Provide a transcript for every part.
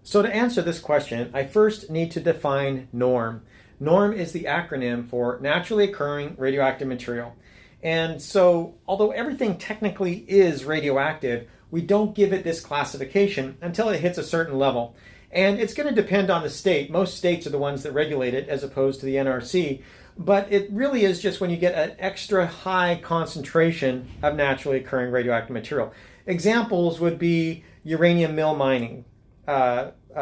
So to answer this question, I first need to define norm. Norm is the acronym for naturally occurring radioactive material. And so, although everything technically is radioactive, we don't give it this classification until it hits a certain level. And it's going to depend on the state. Most states are the ones that regulate it as opposed to the NRC. But it really is just when you get an extra high concentration of naturally occurring radioactive material. Examples would be uranium mill mining,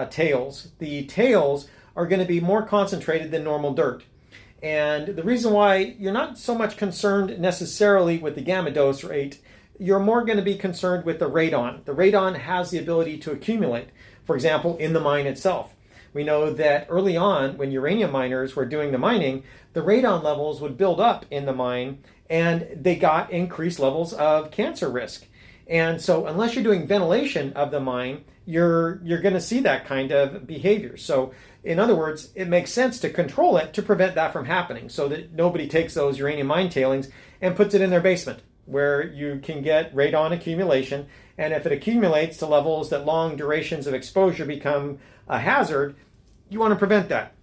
tails. The tails are going to be more concentrated than normal dirt. And the reason why you're not so much concerned necessarily with the gamma dose rate, you're more going to be concerned with the radon. The radon has the ability to accumulate, for example, in the mine itself. We know that early on, when uranium miners were doing the mining, the radon levels would build up in the mine and they got increased levels of cancer risk. And so unless you're doing ventilation of the mine, you're going to see that kind of behavior. So in other words, it makes sense to control it to prevent that from happening so that nobody takes those uranium mine tailings and puts it in their basement where you can get radon accumulation. And if it accumulates to levels that long durations of exposure become a hazard, you want to prevent that.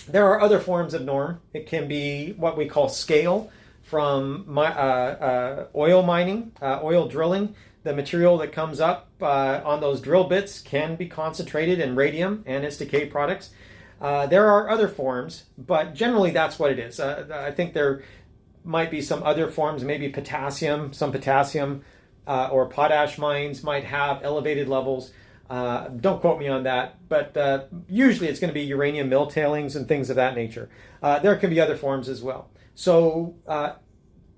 There are other forms of norm. It can be what we call scale from oil mining, oil drilling. The material that comes up on those drill bits can be concentrated in radium and its decay products. There are other forms, but generally that's what it is. I think there might be some other forms, maybe potassium. Some potassium or potash mines might have elevated levels. Don't quote me on that, but usually it's going to be uranium mill tailings and things of that nature. There can be other forms as well. So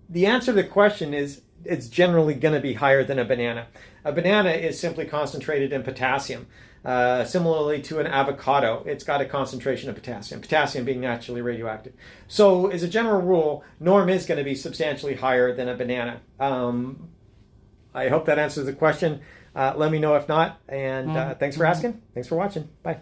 the answer to the question is it's generally going to be higher than a banana. A banana is simply concentrated in potassium. Similarly to an avocado, it's got a concentration of potassium being naturally radioactive. So as a general rule, norm is going to be substantially higher than a banana. I hope that answers the question. Let me know if not, and thanks for asking. Thanks for watching. Bye.